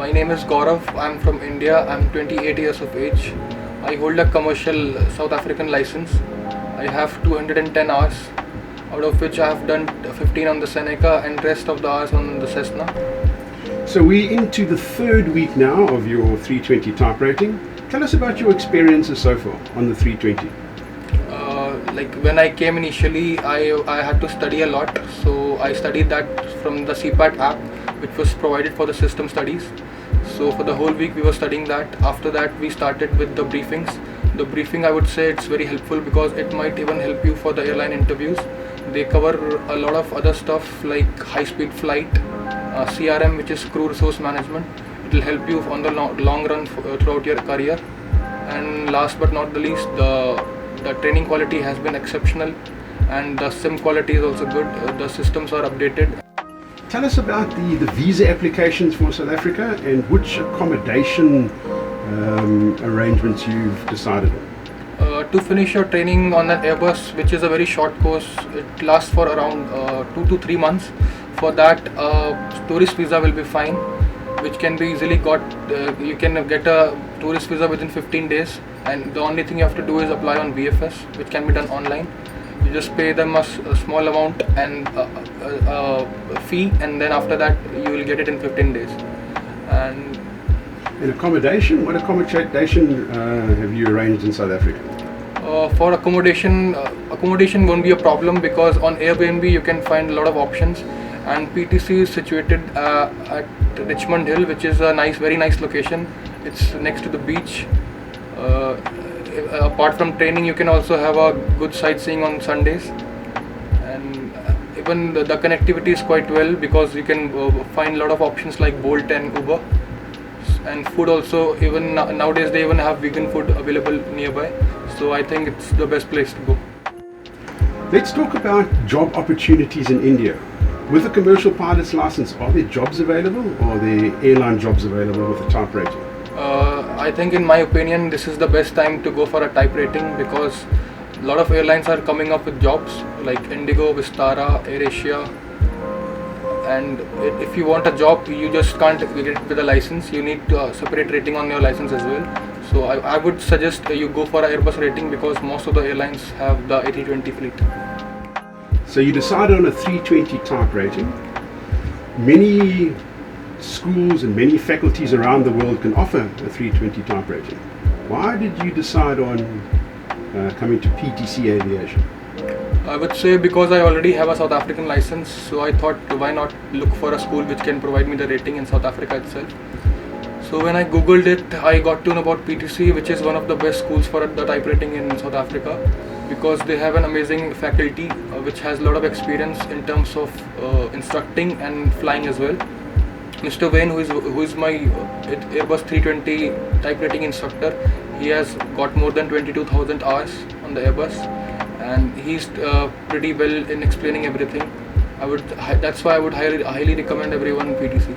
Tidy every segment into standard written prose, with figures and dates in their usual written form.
My name is Gaurav. I'm from India. I'm 28 years of age. I hold a commercial South African license. I have 210 hours, out of which I have done 15 on the Seneca and rest of the hours on the Cessna. So we're into the third week now of your 320 type rating. Tell us about your experiences so far on the 320. Like when I came initially, I had to study a lot. So I studied that from the CPAT app, which was provided for the system studies. So for the whole week we were studying that. After that we started with the briefings. The briefing, I would say it's very helpful because it might even help you for the airline interviews. They cover a lot of other stuff like high-speed flight, CRM, which is crew resource management. It will help you on the long run throughout your career. And last but not the least, the training quality has been exceptional, and the sim quality is also good. The systems are updated. Tell us about the visa applications for South Africa and which accommodation arrangements you've decided on. To finish your training on an Airbus, which is a very short course, it lasts for around 2 to 3 months. For that, tourist visa will be fine, which can be easily got. You can get a tourist visa within 15 days, and the only thing you have to do is apply on VFS, which can be done online. You just pay them a small amount and a fee, and then after that you will get it in 15 days. And in accommodation, what accommodation have you arranged in South Africa? For accommodation won't be a problem because on Airbnb you can find a lot of options, and PTC is situated at Richmond Hill, which is a very nice location. It's next to the beach. Apart from training, you can also have a good sightseeing on Sundays, and even the connectivity is quite well because you can find a lot of options like Bolt and Uber. And food also, even nowadays they even have vegan food available nearby, so I think it's the best place to go. Let's talk about job opportunities in India. With a commercial pilot's license, are there jobs available, or are there airline jobs available with a type rating? I think in my opinion this is the best time to go for a type rating because a lot of airlines are coming up with jobs like Indigo, Vistara, AirAsia. And if you want a job, you just can't get it with a license. You need a separate rating on your license as well. So I would suggest you go for an Airbus rating because most of the airlines have the A320 fleet. So you decided on a 320 type rating. Many schools and many faculties around the world can offer a 320 type rating. Why did you decide on coming to PTC Aviation? I would say because I already have a South African license, so I thought why not look for a school which can provide me the rating in South Africa itself. So when I googled it, I got to know about PTC, which is one of the best schools for the type rating in South Africa because they have an amazing faculty which has a lot of experience in terms of instructing and flying as well. Mr. Wayne, who is my Airbus 320 type rating instructor, he has got more than 22,000 hours on the Airbus, and he's pretty well in explaining everything. That's why I would highly recommend everyone PTC.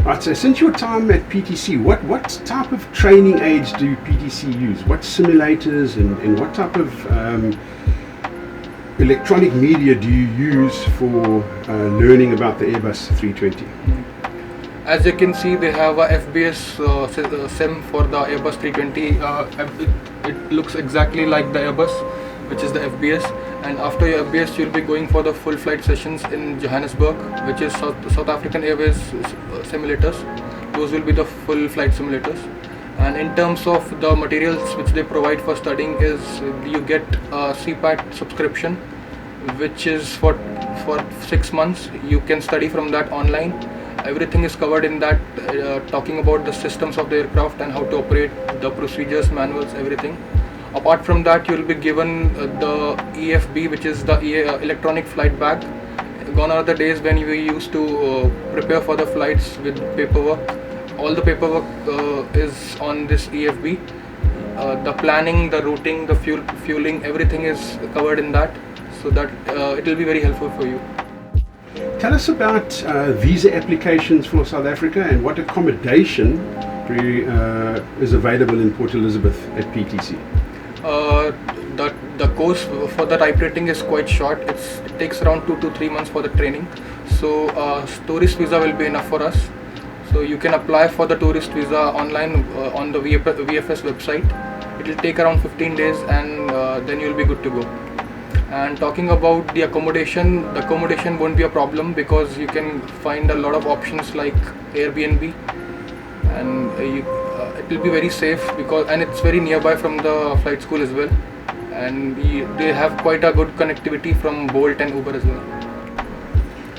Right, so since your time at PTC, what type of training aids do PTC use? What simulators and what type of electronic media do you use for learning about the Airbus 320? As you can see, they have a FBS sim for the Airbus 320. It looks exactly like the Airbus, which is the FBS. And after your FBS, you'll be going for the full flight sessions in Johannesburg, which is South African Airways simulators. Those will be the full flight simulators. And in terms of the materials which they provide for studying is you get a CPAT subscription, which is for 6 months. You can study from that online. Everything is covered in that, talking about the systems of the aircraft and how to operate, the procedures, manuals, everything. Apart from that, you will be given the EFB, which is the electronic flight bag. Gone are the days when we used to prepare for the flights with paperwork. All the paperwork is on this EFB. The planning, the routing, the fueling, everything is covered in that, so that it will be very helpful for you. Tell us about visa applications for South Africa and what accommodation is available in Port Elizabeth at PTC. The course for the type rating is quite short. It takes around 2 to 3 months for the training. So tourist visa will be enough for us. So you can apply for the tourist visa online on the VFS website. It will take around 15 days, and then you'll be good to go. And talking about the accommodation won't be a problem because you can find a lot of options like Airbnb, and it will be very safe and it's very nearby from the flight school as well. And they have quite a good connectivity from Bolt and Uber as well.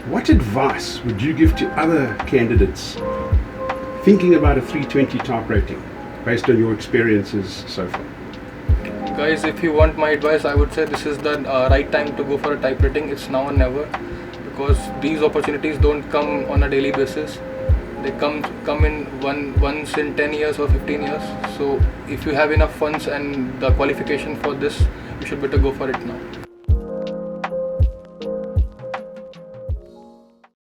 What advice would you give to other candidates thinking about a 320 type rating based on your experiences so far? Guys, if you want my advice, I would say this is the right time to go for a type rating. It's now or never, because these opportunities don't come on a daily basis. They come in once in 10 years or 15 years. So if you have enough funds and the qualification for this, you should better go for it now.